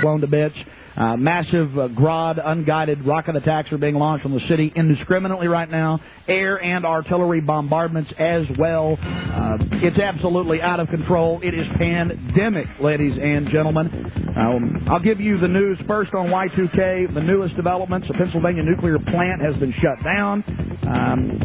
blown to bits. Massive Grad unguided rocket attacks are being launched on the city indiscriminately right now. Air and artillery bombardments as well. It's absolutely out of control. It is pandemic, ladies and gentlemen. I'll give you the news first on Y2K. The newest developments. A Pennsylvania nuclear plant has been shut down.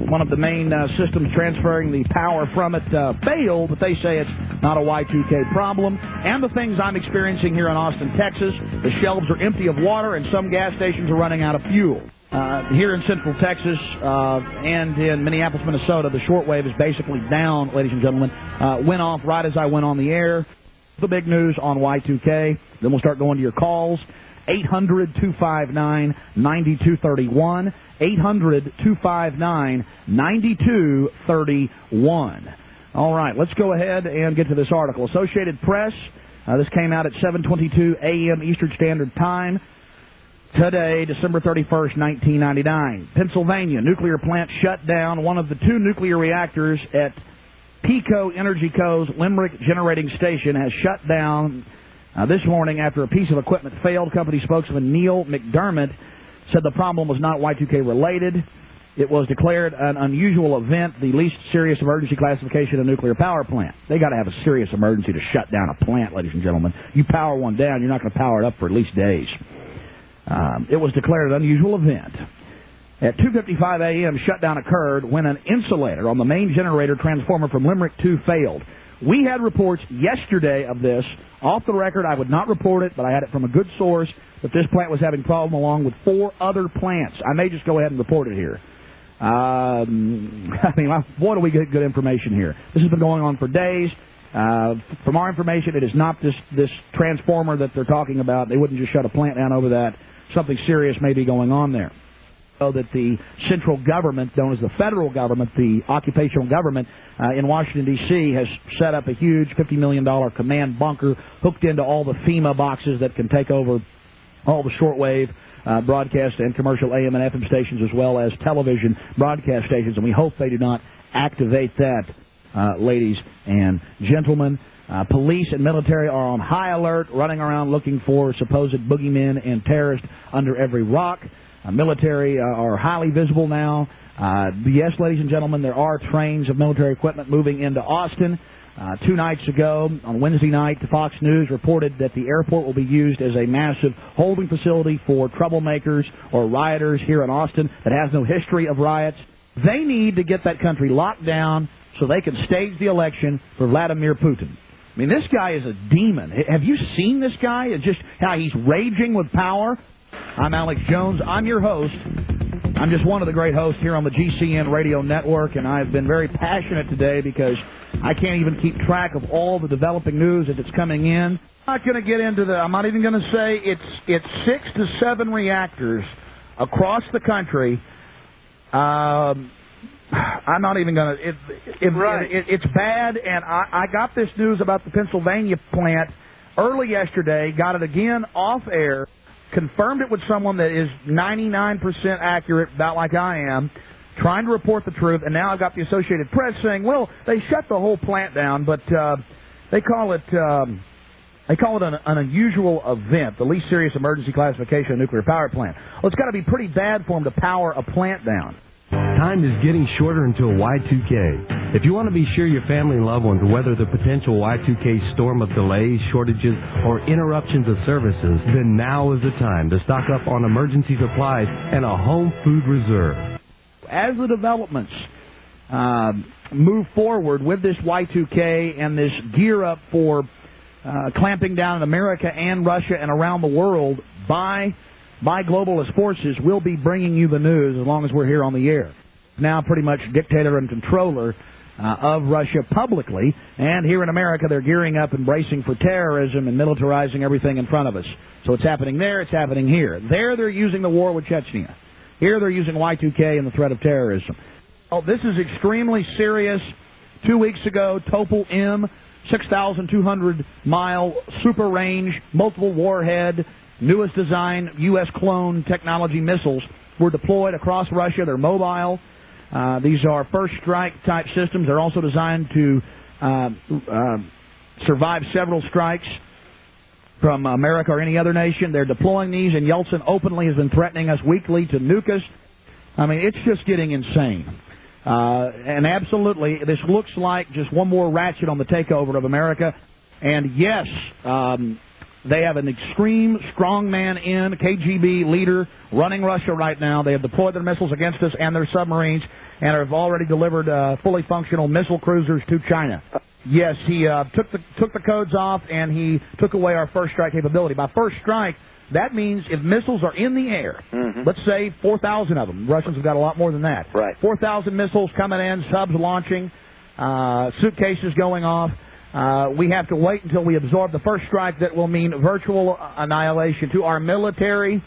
One of the main systems transferring the power from it failed, but they say it's not a Y2K problem. And the things I'm experiencing here in Austin, Texas, the shelves are empty of water and some gas stations are running out of fuel. Here in Central Texas and in Minneapolis, Minnesota, the shortwave is basically down, ladies and gentlemen. Went off right as I went on the air. The big news on Y2K. Then we'll start going to your calls. 800-259-9231. 800-259-9231. All right, let's go ahead and get to this article. Associated Press, this came out at 7:22 a.m. Eastern Standard Time today, December 31st, 1999. Pennsylvania nuclear plant shut down. One of the two nuclear reactors at PECO Energy Co.'s Limerick Generating Station has shut down this morning after a piece of equipment failed. Company spokesman Neil McDermott said the problem was not Y2K related. It was declared an unusual event, the least serious emergency classification of a nuclear power plant. They got to have a serious emergency to shut down a plant, ladies and gentlemen. You power one down, you're not going to power it up for at least days. It was declared an unusual event. At 2:55 a.m., shutdown occurred when an insulator on the main generator transformer from Limerick 2 failed. We had reports yesterday of this. Off the record, I would not report it, but I had it from a good source that this plant was having problem along with 4 other plants. I may just go ahead and report it here. Boy, do we get good information here. This has been going on for days. From our information, it is not this transformer that they're talking about. They wouldn't just shut a plant down over that. Something serious may be going on there. So that the central government, known as the federal government, the occupational government in Washington, D.C., has set up a huge $50 million command bunker hooked into all the FEMA boxes that can take over all the shortwave broadcast and commercial AM and FM stations, as well as television broadcast stations, and we hope they do not activate that, ladies and gentlemen. Police and military are on high alert, running around looking for supposed boogeymen and terrorists under every rock. Military are highly visible now. Yes, ladies and gentlemen, there are trains of military equipment moving into Austin. 2 nights ago, on Wednesday night, Fox News reported that the airport will be used as a massive holding facility for troublemakers or rioters here in Austin that has no history of riots. They need to get that country locked down so they can stage the election for Vladimir Putin. I mean, this guy is a demon. Have you seen this guy? It's just how he's raging with power. I'm Alex Jones. I'm your host. I'm just one of the great hosts here on the GCN radio network, and I've been very passionate today because I can't even keep track of all the developing news that's coming in. I'm not going to get into I'm not even going to say it's 6 to 7 reactors across the country. I'm not even going to. It's bad, and I got this news about the Pennsylvania plant early yesterday, got it again off air, confirmed it with someone that is 99% accurate, about like I am, trying to report the truth, and now I've got the Associated Press saying, well, they shut the whole plant down, but they call it an unusual event, the least serious emergency classification of a nuclear power plant. Well, it's got to be pretty bad for them to power a plant down. Time is getting shorter until Y2K. If you want to be sure your family and loved ones weather the potential Y2K storm of delays, shortages, or interruptions of services, then now is the time to stock up on emergency supplies and a home food reserve. As the developments move forward with this Y2K and this gear up for clamping down in America and Russia and around the world by globalist forces, we'll be bringing you the news as long as we're here on the air. Now pretty much dictator and controller of Russia publicly, and here in America they're gearing up and bracing for terrorism and militarizing everything in front of us. So it's happening there, it's happening here. There they're using the war with Chechnya. Here they're using Y2K and the threat of terrorism. Oh, this is extremely serious. 2 weeks ago, Topol M, 6,200-mile super range, multiple warhead, newest design, U.S. clone technology missiles were deployed across Russia. They're mobile. These are first strike type systems. They're also designed to survive several strikes. from America or any other nation. They're deploying these, and Yeltsin openly has been threatening us weekly to nuke us. I mean, it's just getting insane. And absolutely, this looks like just one more ratchet on the takeover of America. And yes, they have an extreme strongman in KGB leader running Russia right now. They have deployed their missiles against us and their submarines and have already delivered fully functional missile cruisers to China. Yes, he took the codes off, and he took away our first strike capability. By first strike, that means if missiles are in the air, let's say 4,000 of them. Russians have got a lot more than that. Right. 4,000 missiles coming in, subs launching, suitcases going off. We have to wait until we absorb the first strike. That will mean virtual annihilation to our military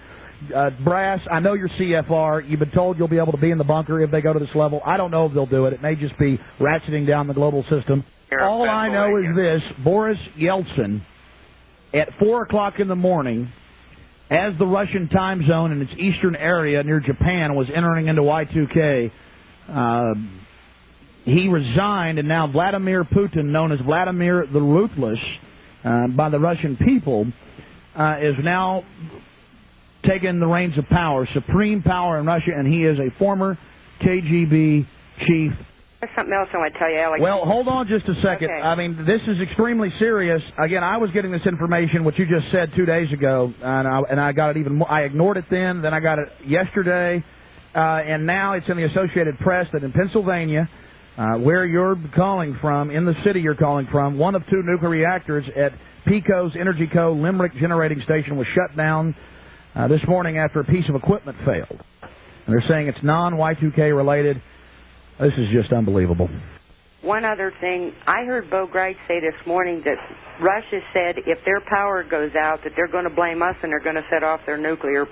brass. I know you're CFR. You've been told you'll be able to be in the bunker if they go to this level. I don't know if they'll do it. It may just be ratcheting down the global system. All I know is this: Boris Yeltsin, at 4 o'clock in the morning, as the Russian time zone in its eastern area near Japan was entering into Y2K, he resigned, and now Vladimir Putin, known as Vladimir the Ruthless by the Russian people, is now taking the reins of power, supreme power in Russia, and he is a former KGB chief. There's something else I want to tell you, Alex. Well, hold on just a second. Okay. I mean, this is extremely serious. Again, I was getting this information, what you just said 2 days ago, and I got it even more. I ignored it then I got it yesterday, and now it's in the Associated Press that in Pennsylvania, where you're calling from, in the city you're calling from, one of 2 nuclear reactors at PECO's Energy Co. Limerick Generating Station was shut down this morning after a piece of equipment failed. And they're saying it's non-Y2K related. This is just unbelievable. One other thing, I heard Bo Greig say this morning that Russia said if their power goes out that they're going to blame us and they're going to set off their nuclear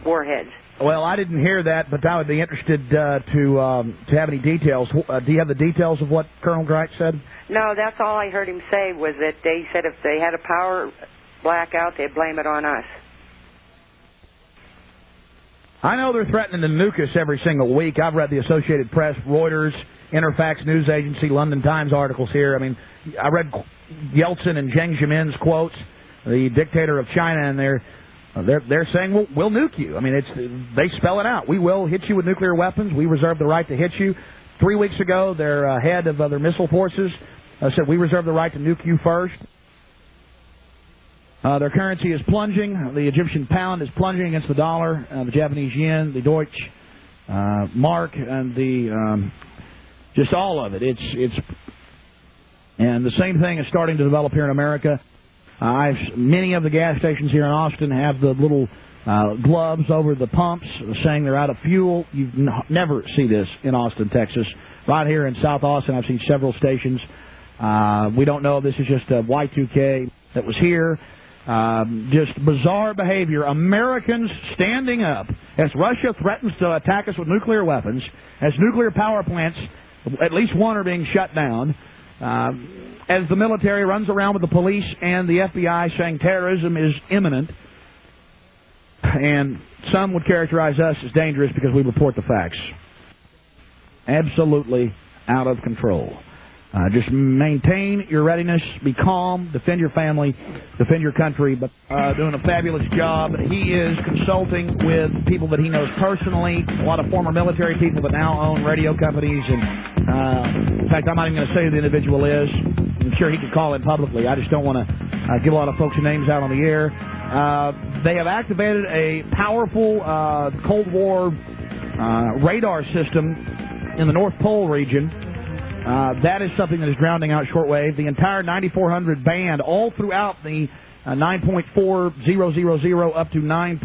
warheads. Well, I didn't hear that, but I would be interested to have any details. Do you have the details of what Colonel Greig said? No, that's all I heard him say was that they said if they had a power blackout, they'd blame it on us. I know they're threatening to nuke us every single week. I've read the Associated Press, Reuters, Interfax News Agency, London Times articles here. I mean, I read Yeltsin and Jiang Zemin's quotes, the dictator of China, and they're saying we'll nuke you. I mean, they spell it out. We will hit you with nuclear weapons. We reserve the right to hit you. 3 weeks ago, their head of their missile forces said we reserve the right to nuke you first. Their currency is plunging. The Egyptian pound is plunging against the dollar, the Japanese yen, the Deutsche mark, and the just all of it. It's and the same thing is starting to develop here in America. Many of the gas stations here in Austin have the little gloves over the pumps saying they're out of fuel. You never see this in Austin, Texas. Right here in South Austin, I've seen several stations. We don't know if this is just a Y2K that was here. Just bizarre behavior. Americans standing up as Russia threatens to attack us with nuclear weapons, as nuclear power plants, at least one, are being shut down, as the military runs around with the police and the FBI saying terrorism is imminent, and some would characterize us as dangerous because we report the facts. Absolutely out of control. Just maintain your readiness, be calm, defend your family, defend your country, but doing a fabulous job. He is consulting with people that he knows personally, a lot of former military people that now own radio companies, and in fact, I'm not even going to say who the individual is. I'm sure he could call in publicly. I just don't want to give a lot of folks' names out on the air. They have activated a powerful Cold War radar system in the North Pole region. That is something that is drowning out shortwave. The entire 9400 band, all throughout the 9.4000 up to 9.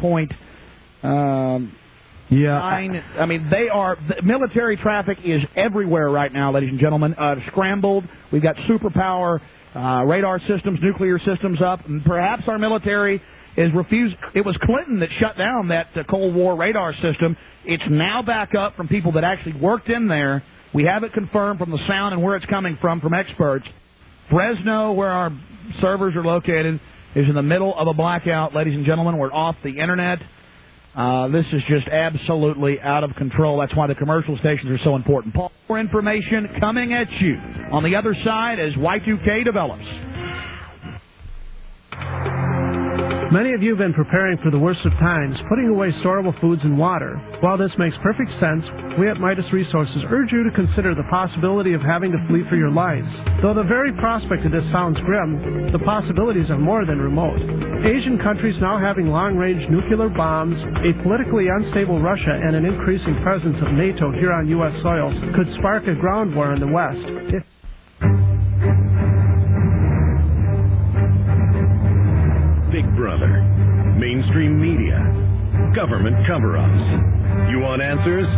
I mean, the military traffic is everywhere right now, ladies and gentlemen. Scrambled. We've got superpower radar systems, nuclear systems up. And perhaps our military is refused. It was Clinton that shut down that Cold War radar system. It's now back up from people that actually worked in there. We have it confirmed from the sound and where it's coming from experts. Fresno, where our servers are located, is in the middle of a blackout. Ladies and gentlemen, we're off the Internet. This is just absolutely out of control. That's why the commercial stations are so important. More information coming at you on the other side as Y2K develops. Many of you have been preparing for the worst of times, putting away storable foods and water. While this makes perfect sense, we at Midas Resources urge you to consider the possibility of having to flee for your lives. Though the very prospect of this sounds grim, the possibilities are more than remote. Asian countries now having long-range nuclear bombs, a politically unstable Russia, and an increasing presence of NATO here on U.S. soil could spark a ground war in the West. Big Brother, mainstream media, government cover-ups. You want answers?